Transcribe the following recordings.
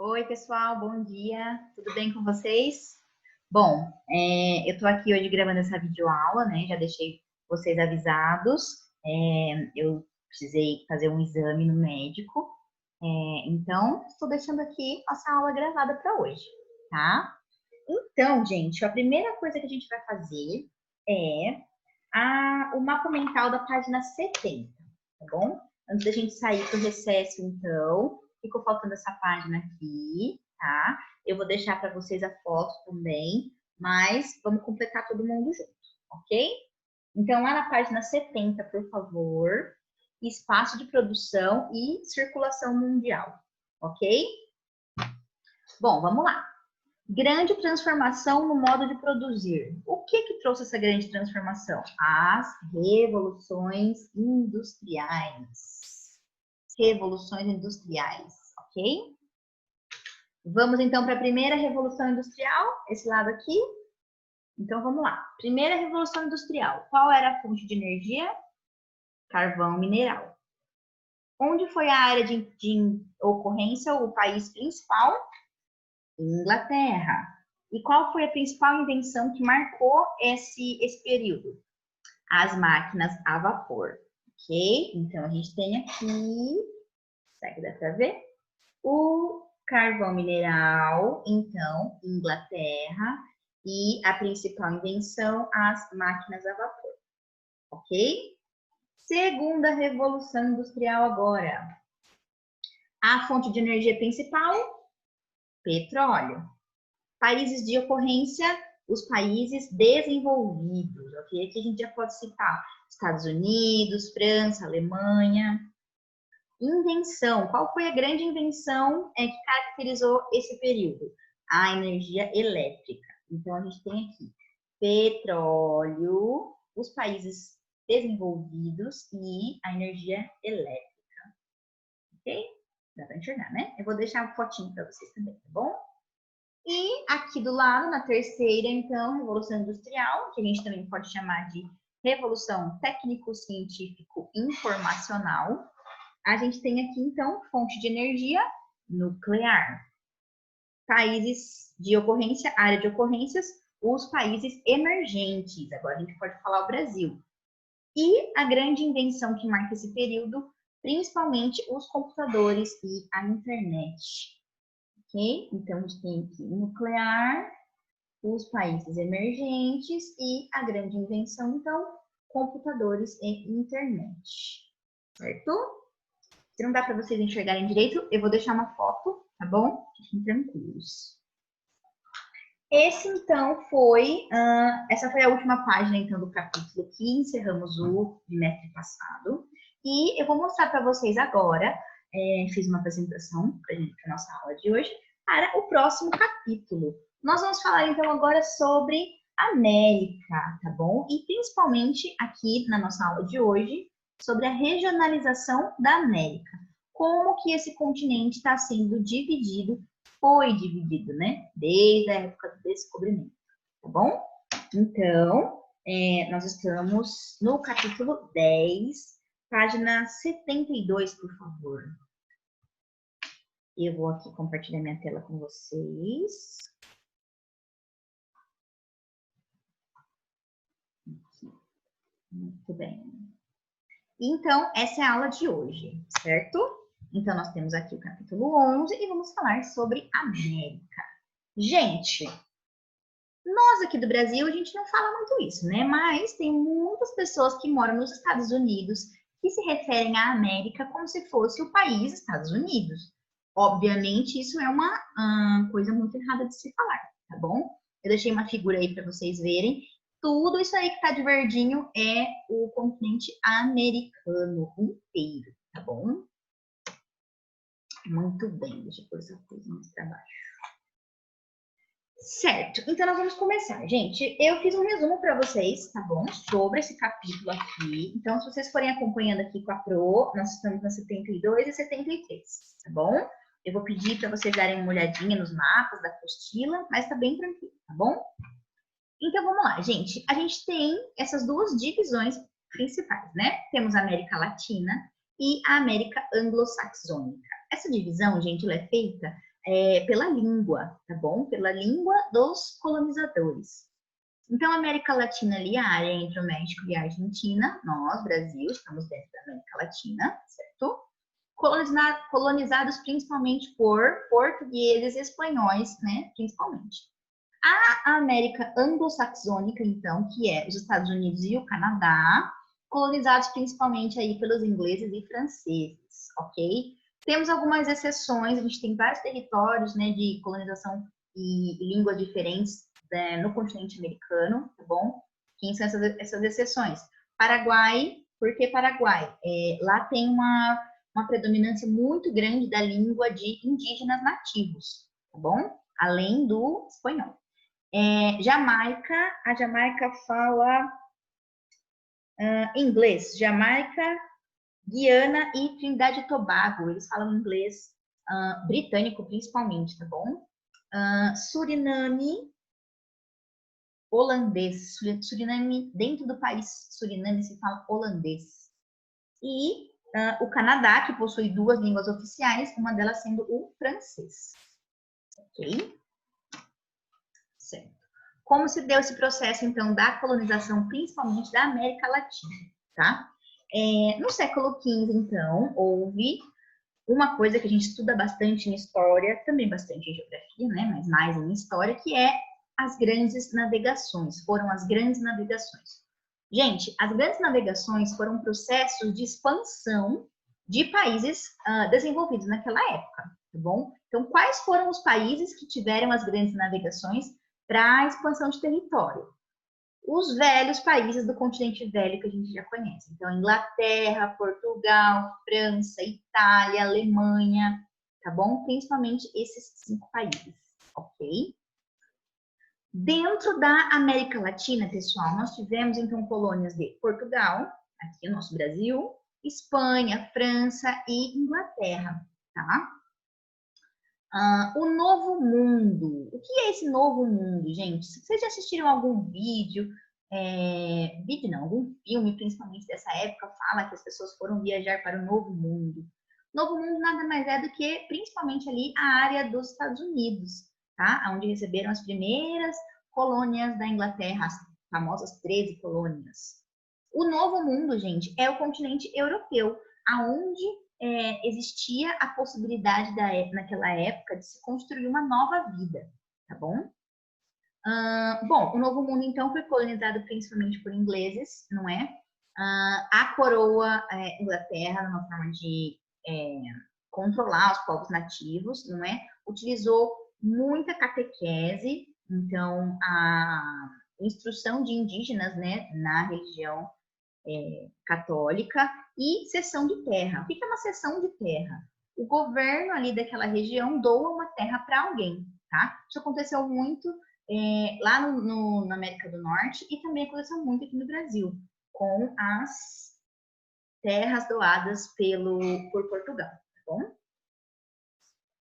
Oi, pessoal, bom dia. Tudo bem com vocês? Bom, eu tô aqui hoje gravando essa videoaula, né? Já deixei vocês avisados. Eu precisei fazer um exame no médico, então estou deixando aqui essa aula gravada para hoje, tá? Então, gente, a primeira coisa que a gente vai fazer é o mapa mental da página 70, tá bom? Antes da gente sair para o recesso, então, ficou faltando essa página aqui, tá? Eu vou deixar para vocês a foto também, mas vamos completar todo mundo junto, ok? Então, lá na página 70, por favor, espaço de produção e circulação mundial, ok? Bom, vamos lá. Grande transformação no modo de produzir. O que trouxe essa grande transformação? As revoluções industriais. Revoluções industriais, ok? Vamos então para a primeira revolução industrial, esse lado aqui. Então vamos lá. Primeira revolução industrial. Qual era a fonte de energia? Carvão mineral. Onde foi a área de ocorrência, o país principal? Inglaterra. E qual foi a principal invenção que marcou esse período? As máquinas a vapor, ok? Então, a gente tem aqui, será que dá para ver? O carvão mineral, então, Inglaterra, e a principal invenção, as máquinas a vapor, ok? Segunda revolução industrial agora. A fonte de energia principal? Petróleo. Países de ocorrência, os países desenvolvidos, ok? Aqui a gente já pode citar Estados Unidos, França, Alemanha. Invenção, qual foi a grande invenção que caracterizou esse período? A energia elétrica. Então, a gente tem aqui petróleo, os países desenvolvidos e a energia elétrica, ok? Dá para enxergar, né? Eu vou deixar um fotinho para vocês também, tá bom? E aqui do lado, na terceira, então, Revolução Industrial, que a gente também pode chamar de Revolução Técnico-Científico-Informacional, a gente tem aqui, então, fonte de energia nuclear. Países de ocorrência, área de ocorrências, os países emergentes. Agora a gente pode falar o Brasil. E a grande invenção que marca esse período, principalmente os computadores e a internet. Ok? Então, a gente tem aqui nuclear, os países emergentes e a grande invenção, então, computadores e internet. Certo? Se não dá para vocês enxergarem direito, eu vou deixar uma foto, tá bom? Fiquem tranquilos. Essa foi a última página, então, do capítulo que encerramos o trimestre passado. E eu vou mostrar para vocês agora, fiz uma apresentação para a nossa aula de hoje, para o próximo capítulo. Nós vamos falar, então, agora sobre América, tá bom? E principalmente aqui na nossa aula de hoje, sobre a regionalização da América. Como que esse continente está sendo dividido, foi dividido, né? Desde a época do descobrimento, tá bom? Então, nós estamos no capítulo 10, página 72, por favor. Eu vou aqui compartilhar minha tela com vocês. Aqui. Muito bem. Então, essa é a aula de hoje, certo? Então, nós temos aqui o capítulo 11 e vamos falar sobre América. Gente, nós aqui do Brasil, a gente não fala muito isso, né? Mas tem muitas pessoas que moram nos Estados Unidos que se referem à América como se fosse o país Estados Unidos. Obviamente, isso é uma coisa muito errada de se falar, tá bom? Eu deixei uma figura aí para vocês verem. Tudo isso aí que tá de verdinho é o continente americano inteiro, tá bom? Muito bem, deixa eu pôr essa coisa mais para baixo. Certo, então nós vamos começar. Gente, eu fiz um resumo para vocês, tá bom? Sobre esse capítulo aqui. Então, se vocês forem acompanhando aqui com a Pro, nós estamos na 72 e 73, tá bom? Eu vou pedir para vocês darem uma olhadinha nos mapas da apostila, mas tá bem tranquilo, tá bom? Então, vamos lá, gente. A gente tem essas duas divisões principais, né? Temos a América Latina e a América Anglo-Saxônica. Essa divisão, gente, ela é feita pela língua, tá bom? Pela língua dos colonizadores. Então, a América Latina ali, a área entre o México e a Argentina, nós, Brasil, estamos dentro da América Latina, certo? Colonizados principalmente por portugueses e espanhóis, né? Principalmente. A América anglo-saxônica, então, que é os Estados Unidos e o Canadá, colonizados principalmente aí pelos ingleses e franceses, ok? Temos algumas exceções, a gente tem vários territórios, né, de colonização e línguas diferentes, né, no continente americano, tá bom? Quem são essas exceções? Paraguai, por que Paraguai? Lá tem uma predominância muito grande da língua de indígenas nativos, tá bom? Além do espanhol. Jamaica, a Jamaica fala inglês. Jamaica, Guiana e Trindade e Tobago, eles falam inglês britânico principalmente, tá bom? Suriname, holandês. Suriname, dentro do país Suriname se fala holandês. E o Canadá, que possui 2 línguas oficiais, uma delas sendo o francês. Ok? Certo. Como se deu esse processo, então, da colonização, principalmente da América Latina, tá? No século XV, então, houve uma coisa que a gente estuda bastante em história, também bastante em geografia, né? Mas mais em história, que é as grandes navegações. Foram as grandes navegações. Gente, as grandes navegações foram processos de expansão de países desenvolvidos naquela época, tá bom? Então, quais foram os países que tiveram as grandes navegações para a expansão de território? Os velhos países do continente velho que a gente já conhece. Então, Inglaterra, Portugal, França, Itália, Alemanha, tá bom? Principalmente esses 5 países, ok? Dentro da América Latina, pessoal, nós tivemos, então, colônias de Portugal, aqui o nosso Brasil, Espanha, França e Inglaterra, tá? O Novo Mundo. O que é esse Novo Mundo, gente? Se vocês já assistiram algum vídeo, algum filme, principalmente dessa época, fala que as pessoas foram viajar para o Novo Mundo. Novo Mundo nada mais é do que, principalmente ali, a área dos Estados Unidos, tá? Onde receberam as primeiras colônias da Inglaterra, as famosas 13 colônias. O Novo Mundo, gente, é o continente europeu, aonde existia a possibilidade naquela época de se construir uma nova vida, tá bom? Bom, o Novo Mundo, então, foi colonizado principalmente por ingleses, não é? A coroa Inglaterra, numa forma de controlar os povos nativos, não é? Utilizou muita catequese, então, a instrução de indígenas, né, na religião católica, e cessão de terra. O que é uma cessão de terra? O governo ali daquela região doa uma terra para alguém, tá? Isso aconteceu muito lá na América do Norte e também aconteceu muito aqui no Brasil, com as terras doadas por Portugal, tá bom?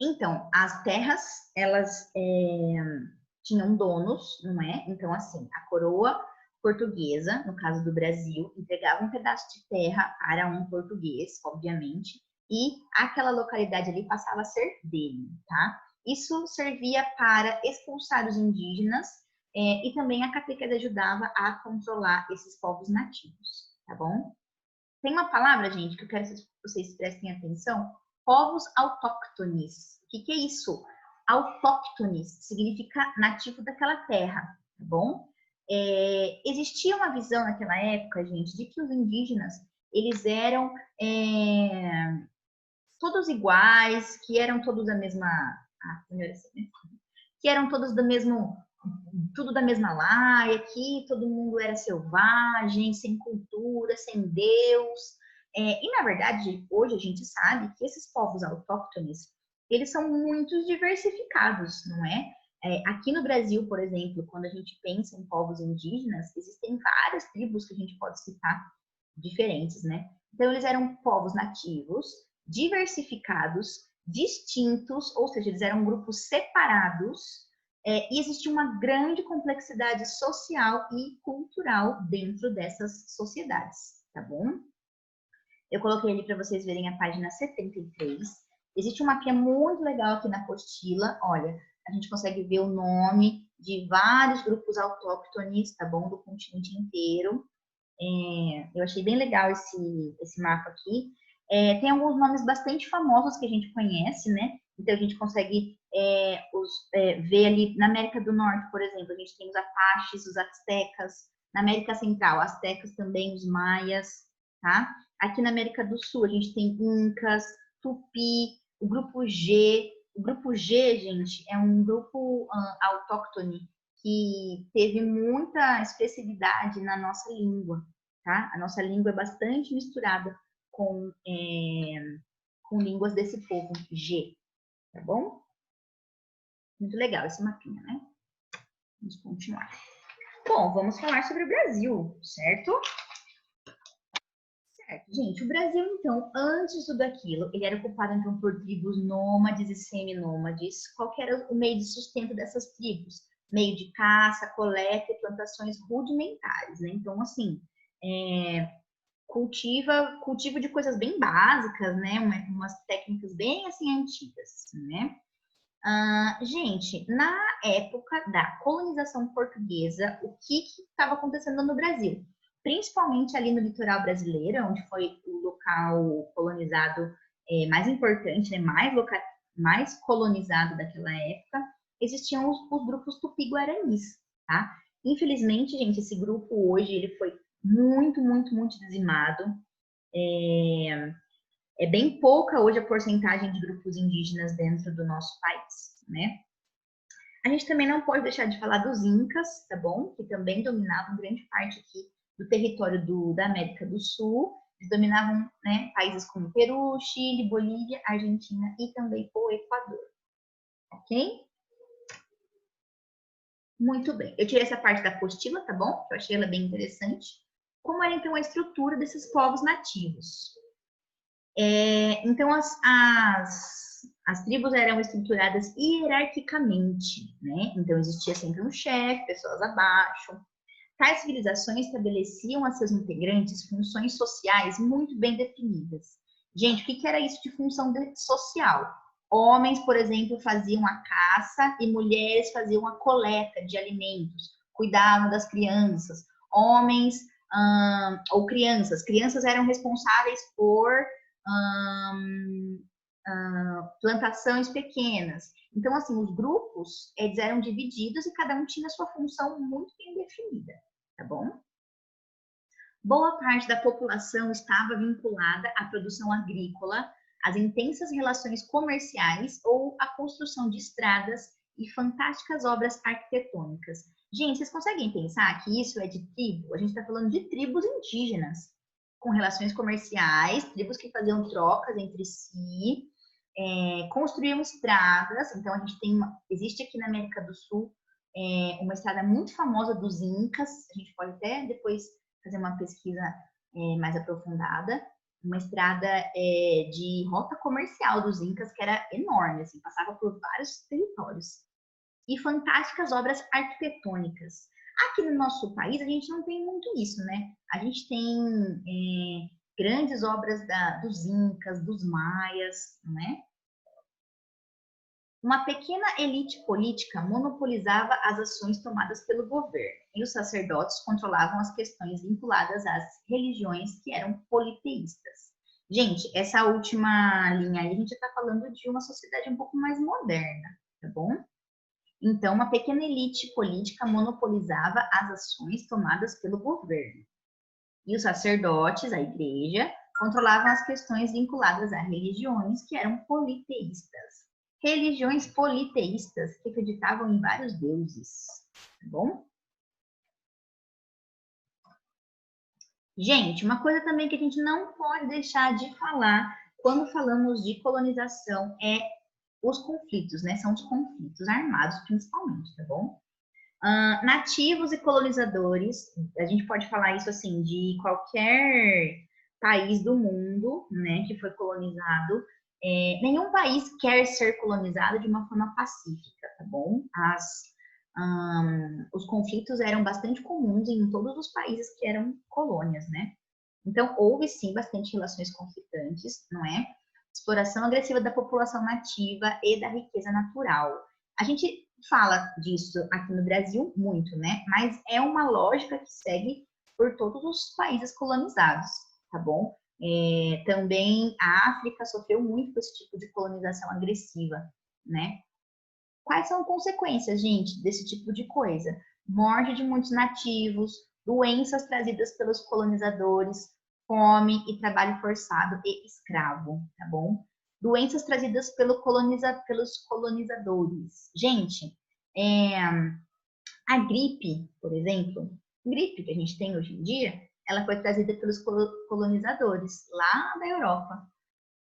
Então, as terras, elas tinham donos, não é? Então, assim, a coroa portuguesa, no caso do Brasil, entregava um pedaço de terra para um português, obviamente, e aquela localidade ali passava a ser dele, tá? Isso servia para expulsar os indígenas e também a catequese ajudava a controlar esses povos nativos, tá bom? Tem uma palavra, gente, que eu quero que vocês prestem atenção, povos autóctones. O que é isso? Autóctones significa nativo daquela terra, tá bom? Existia uma visão naquela época, gente, de que os indígenas, eles eram todos iguais, que eram todos da mesma... que eram todos do mesmo... tudo da mesma laia, que todo mundo era selvagem, sem cultura, sem Deus. E, na verdade, hoje a gente sabe que esses povos autóctones, eles são muito diversificados, não é? Aqui no Brasil, por exemplo, quando a gente pensa em povos indígenas, existem várias tribos que a gente pode citar diferentes, né? Então, eles eram povos nativos, diversificados, distintos, ou seja, eles eram grupos separados, e existia uma grande complexidade social e cultural dentro dessas sociedades, tá bom? Eu coloquei ali para vocês verem a página 73. Existe um mapinha muito legal aqui na apostila. Olha, a gente consegue ver o nome de vários grupos autóctones, tá bom? Do continente inteiro. Eu achei bem legal esse mapa aqui. Tem alguns nomes bastante famosos que a gente conhece, né? Então a gente consegue ver ali na América do Norte, por exemplo, a gente tem os Apaches, os Aztecas. Na América Central, Aztecas também, os Maias, tá? Aqui na América do Sul, a gente tem Incas, Tupi, o grupo G. O grupo G, gente, é um grupo autóctone que teve muita expressividade na nossa língua, tá? A nossa língua é bastante misturada com línguas desse povo G, tá bom? Muito legal esse mapinha, né? Vamos continuar. Bom, vamos falar sobre o Brasil, certo? Certo, gente. O Brasil, então, antes de tudo aquilo, ele era ocupado, então, por tribos nômades e seminômades. Qual que era o meio de sustento dessas tribos? Meio de caça, coleta e plantações rudimentares, né? Então, assim, cultivo de coisas bem básicas, né? Umas técnicas bem, assim, antigas, né? Gente, na época da colonização portuguesa, o que estava acontecendo no Brasil? Principalmente ali no litoral brasileiro, onde foi o local colonizado mais importante, né, mais colonizado daquela época, existiam os grupos tupi-guaranis, tá? Infelizmente, gente, esse grupo hoje ele foi muito, muito, muito dizimado. É bem pouca hoje a porcentagem de grupos indígenas dentro do nosso país, né? A gente também não pode deixar de falar dos Incas, tá bom? Que também dominavam grande parte aqui do território da América do Sul. Eles dominavam, né, países como Peru, Chile, Bolívia, Argentina e também o Equador. Ok? Muito bem. Eu tirei essa parte da apostila, tá bom? Eu achei ela bem interessante. Como era, então, a estrutura desses povos nativos? Então, as tribos eram estruturadas hierarquicamente, né? Então, existia sempre um chefe, pessoas abaixo. Tais civilizações estabeleciam a seus integrantes funções sociais muito bem definidas. Gente, o que era isso de função social? Homens, por exemplo, faziam a caça e mulheres faziam a coleta de alimentos, cuidavam das crianças. Homens ou crianças eram responsáveis por plantações pequenas. Então, assim, os grupos, eles eram divididos e cada um tinha sua função muito bem definida, tá bom? Boa parte da população estava vinculada à produção agrícola, às intensas relações comerciais ou à construção de estradas e fantásticas obras arquitetônicas. Gente, vocês conseguem pensar que isso é de tribo? A gente está falando de tribos indígenas, com relações comerciais, tribos que faziam trocas entre si, construíam estradas. Então, existe aqui na América do Sul uma estrada muito famosa dos Incas. A gente pode até depois fazer uma pesquisa mais aprofundada. Uma estrada de rota comercial dos Incas que era enorme, assim, passava por vários territórios. E fantásticas obras arquitetônicas. Aqui no nosso país, a gente não tem muito isso, né? A gente tem grandes obras dos Incas, dos Maias, né? Uma pequena elite política monopolizava as ações tomadas pelo governo, e os sacerdotes controlavam as questões vinculadas às religiões que eram politeístas. Gente, essa última linha aí, a gente está falando de uma sociedade um pouco mais moderna, tá bom? Então, uma pequena elite política monopolizava as ações tomadas pelo governo. E os sacerdotes, a igreja, controlavam as questões vinculadas a religiões que eram politeístas. Religiões politeístas que acreditavam em vários deuses, tá bom? Gente, uma coisa também que a gente não pode deixar de falar quando falamos de colonização é os conflitos, né? São os conflitos armados, principalmente, tá bom? Nativos e colonizadores, a gente pode falar isso assim, de qualquer país do mundo, né, que foi colonizado. Nenhum país quer ser colonizado de uma forma pacífica, tá bom? Os conflitos eram bastante comuns em todos os países que eram colônias, né? Então, houve sim bastante relações conflitantes, não é? exploração agressiva da população nativa e da riqueza natural. A gente fala disso aqui no Brasil muito, né? Mas é uma lógica que segue por todos os países colonizados, tá bom? Também a África sofreu muito com esse tipo de colonização agressiva, né? Quais são as consequências, gente, desse tipo de coisa? Morte de muitos nativos, doenças trazidas pelos colonizadores, fome e trabalho forçado e escravo, tá bom? Doenças trazidas pelos colonizadores. Gente, a gripe, por exemplo, gripe que a gente tem hoje em dia, ela foi trazida pelos colonizadores lá da Europa.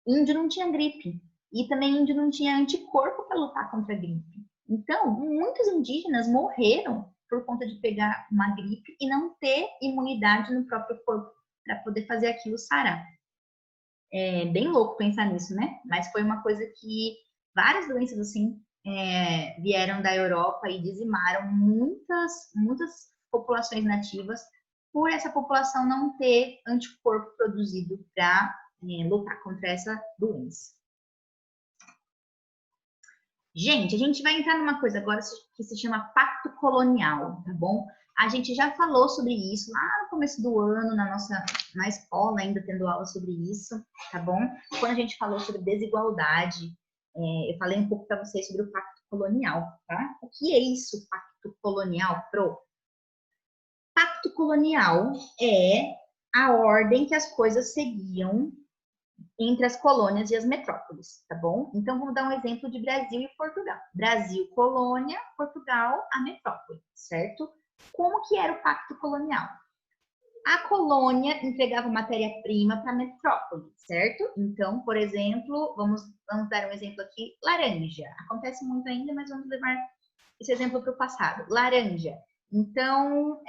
Índio não tinha gripe. E também índio não tinha anticorpo para lutar contra a gripe. Então, muitos indígenas morreram por conta de pegar uma gripe e não ter imunidade no próprio corpo para poder fazer aquilo sarar. É bem louco pensar nisso, né? Mas foi uma coisa que várias doenças assim vieram da Europa e dizimaram muitas populações nativas por essa população não ter anticorpo produzido para lutar contra essa doença. Gente, a gente vai entrar numa coisa agora que se chama pacto colonial, tá bom? A gente já falou sobre isso lá no começo do ano, na escola, ainda tendo aula sobre isso, tá bom? Quando a gente falou sobre desigualdade, eu falei um pouco para vocês sobre o pacto colonial, tá? O que é isso, pacto colonial, Pro? Pacto colonial é a ordem que as coisas seguiam entre as colônias e as metrópoles, tá bom? Então, vamos dar um exemplo de Brasil e Portugal. Brasil, colônia, Portugal, a metrópole, certo? Como que era o pacto colonial? A colônia entregava matéria-prima para a metrópole, certo? Então, por exemplo, vamos dar um exemplo aqui, laranja. Acontece muito ainda, mas vamos levar esse exemplo para o passado. Laranja. Então,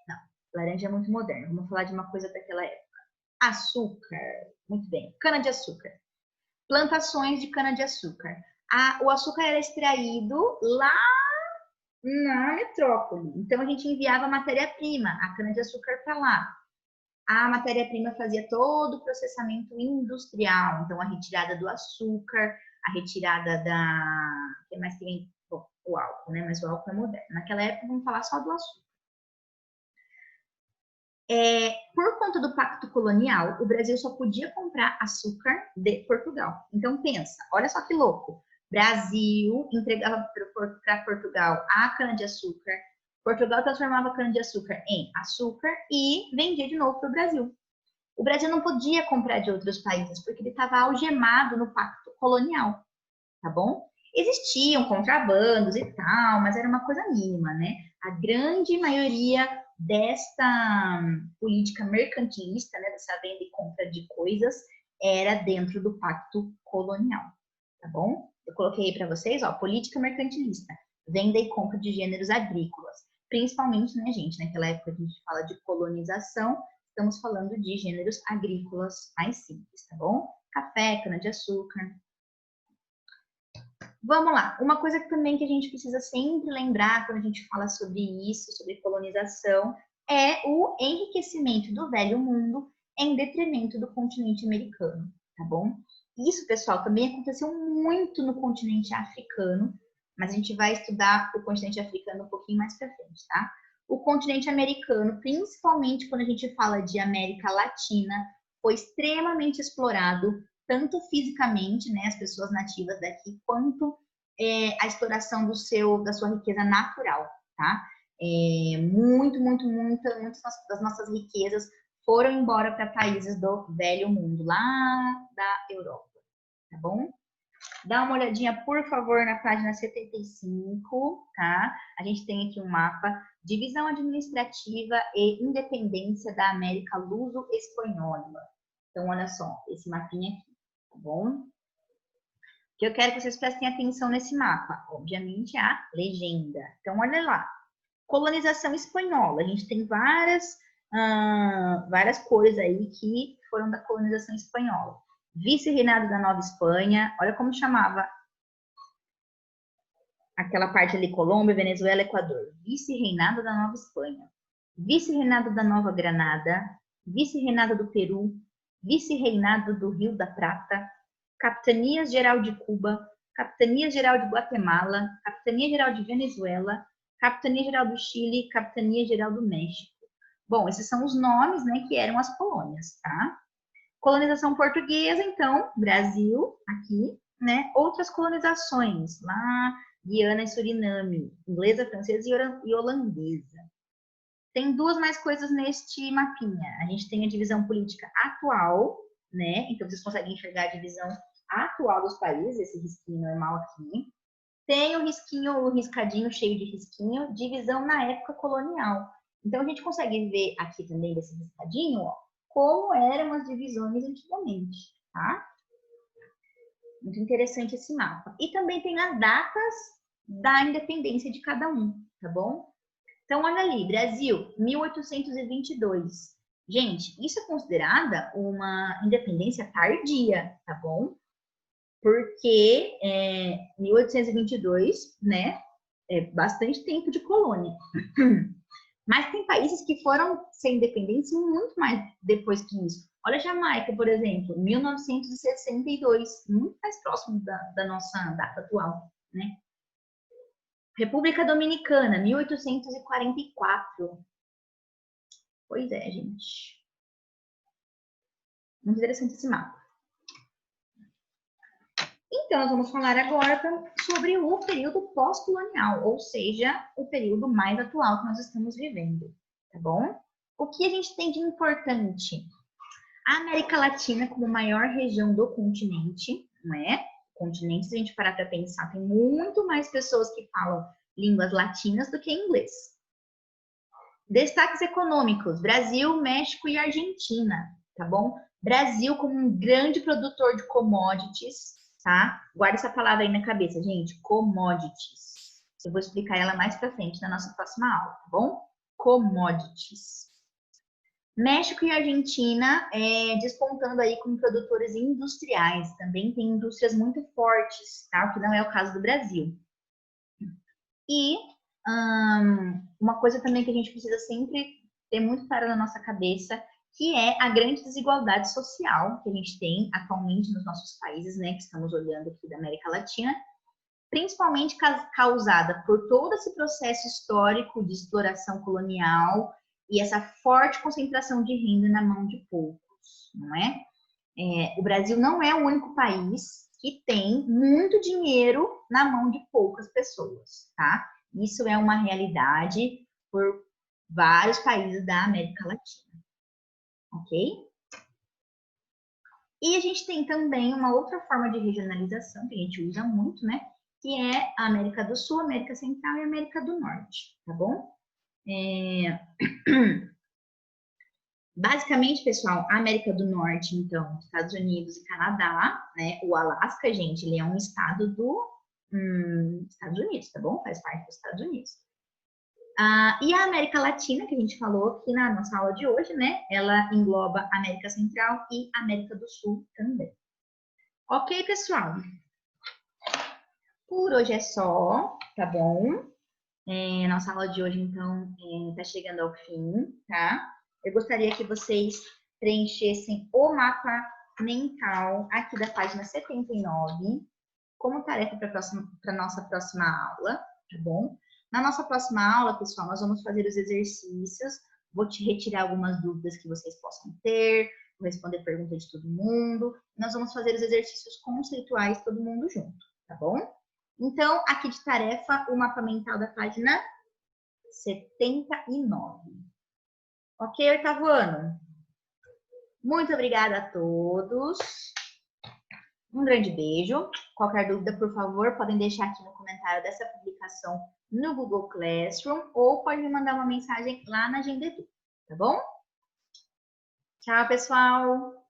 não, laranja é muito moderno. Vamos falar de uma coisa daquela época. Açúcar, muito bem, cana-de-açúcar. Plantações de cana-de-açúcar. O açúcar era extraído lá na metrópole. Então, a gente enviava matéria-prima, a cana-de-açúcar para lá. A matéria-prima fazia todo o processamento industrial. Então, a retirada do açúcar, a retirada da... O que mais tem? Bom, o álcool, né? Mas o álcool é moderno. Naquela época, vamos falar só do açúcar. Por conta do pacto colonial, o Brasil só podia comprar açúcar de Portugal. Então pensa, olha só que louco. Brasil entregava para Portugal a cana-de-açúcar, Portugal transformava a cana-de-açúcar em açúcar e vendia de novo para o Brasil. O Brasil não podia comprar de outros países porque ele estava algemado no pacto colonial, tá bom? Existiam contrabandos e tal, mas era uma coisa mínima, né? A grande maioria desta política mercantilista, né, dessa venda e compra de coisas, era dentro do pacto colonial, tá bom? Eu coloquei aí para vocês, ó, política mercantilista, venda e compra de gêneros agrícolas, principalmente, né, gente, naquela época a gente fala de colonização, estamos falando de gêneros agrícolas mais simples, tá bom? Café, cana-de-açúcar. Vamos lá, uma coisa também que a gente precisa sempre lembrar quando a gente fala sobre isso, sobre colonização, é o enriquecimento do velho mundo em detrimento do continente americano, tá bom? Isso, pessoal, também aconteceu muito no continente africano, mas a gente vai estudar o continente africano um pouquinho mais pra frente, tá? O continente americano, principalmente quando a gente fala de América Latina, foi extremamente explorado tanto fisicamente, né, as pessoas nativas daqui, quanto a exploração da sua riqueza natural, tá? Muitas das nossas riquezas foram embora para países do velho mundo, lá da Europa, tá bom? Dá uma olhadinha, por favor, na página 75, tá? A gente tem aqui um mapa, divisão administrativa e independência da América Luso-Espanhola. Então, olha só, esse mapinha aqui, tá bom? Que eu quero que vocês prestem atenção nesse mapa, obviamente a legenda. Então, olha lá, colonização espanhola, a gente tem várias cores aí que foram da colonização espanhola. Vice-reinado da Nova Espanha, olha como chamava aquela parte ali, Colômbia, Venezuela, Equador. Vice-reinado da Nova Espanha. Vice-reinado da Nova Granada, vice-reinado do Peru, vice-reinado do Rio da Prata, Capitanias Geral de Cuba, Capitania Geral de Guatemala, Capitania Geral de Venezuela, Capitania Geral do Chile, Capitania Geral do México. Bom, esses são os nomes, né, que eram as colônias, tá? Colonização portuguesa, então, Brasil, aqui, né? Outras colonizações, lá, Guiana e Suriname, inglesa, francesa e holandesa. Tem duas mais coisas neste mapinha. A gente tem a divisão política atual, né? Então, vocês conseguem enxergar a divisão atual dos países, esse risquinho normal aqui. Tem o risquinho, o riscadinho cheio de risquinho, divisão na época colonial. Então, a gente consegue ver aqui também desse riscadinho, ó, como eram as divisões antigamente, tá? Muito interessante esse mapa. E também tem as datas da independência de cada um, tá bom? Então, olha ali, Brasil, 1822. Gente, isso é considerada uma independência tardia, tá bom? Porque 1822, né, é bastante tempo de colônia. Mas tem países que foram ser independentes muito mais depois que isso. Olha a Jamaica, por exemplo, 1962, muito mais próximo da nossa data atual, né? República Dominicana, 1844. Pois é, gente. Muito interessante esse mapa. Então, nós vamos falar agora sobre o período pós-colonial, ou seja, o período mais atual que nós estamos vivendo, tá bom? O que a gente tem de importante? A América Latina como maior região do continente, não é? Continente, se a gente parar para pensar, tem muito mais pessoas que falam línguas latinas do que inglês. Destaques econômicos: Brasil, México e Argentina, tá bom? Brasil como um grande produtor de commodities, tá? Guarda essa palavra aí na cabeça, gente, commodities. Eu vou explicar ela mais para frente na nossa próxima aula, tá bom? Commodities. México e Argentina despontando aí como produtores industriais. Também tem indústrias muito fortes, tá? O que não é o caso do Brasil. E uma coisa também que a gente precisa sempre ter muito claro na nossa cabeça, que é a grande desigualdade social que a gente tem atualmente nos nossos países, né? Que estamos olhando aqui da América Latina, principalmente causada por todo esse processo histórico de exploração colonial e essa forte concentração de renda na mão de poucos, não é? O Brasil não é o único país que tem muito dinheiro na mão de poucas pessoas, tá? Isso é uma realidade por vários países da América Latina, ok? E a gente tem também uma outra forma de regionalização que a gente usa muito, né? Que é a América do Sul, América Central e América do Norte, tá bom? Basicamente, pessoal, a América do Norte, então, Estados Unidos e Canadá, né? O Alasca, gente, ele é um estado do Estados Unidos, tá bom? Faz parte dos Estados Unidos. E a América Latina, que a gente falou aqui na nossa aula de hoje, né? Ela engloba a América Central e a América do Sul também. Ok, pessoal? Por hoje é só, tá bom? Nossa aula de hoje, então, tá chegando ao fim, tá? Eu gostaria que vocês preenchessem o mapa mental aqui da página 79 como tarefa para a nossa próxima aula, tá bom? Na nossa próxima aula, pessoal, nós vamos fazer os exercícios, vou te retirar algumas dúvidas que vocês possam ter, vou responder perguntas de todo mundo, nós vamos fazer os exercícios conceituais todo mundo junto, tá bom? Então, aqui de tarefa, o mapa mental da página 79. Ok, oitavo ano? Muito obrigada a todos. Um grande beijo. Qualquer dúvida, por favor, podem deixar aqui no comentário dessa publicação no Google Classroom ou pode me mandar uma mensagem lá na Agenda Edu, tá bom? Tchau, pessoal!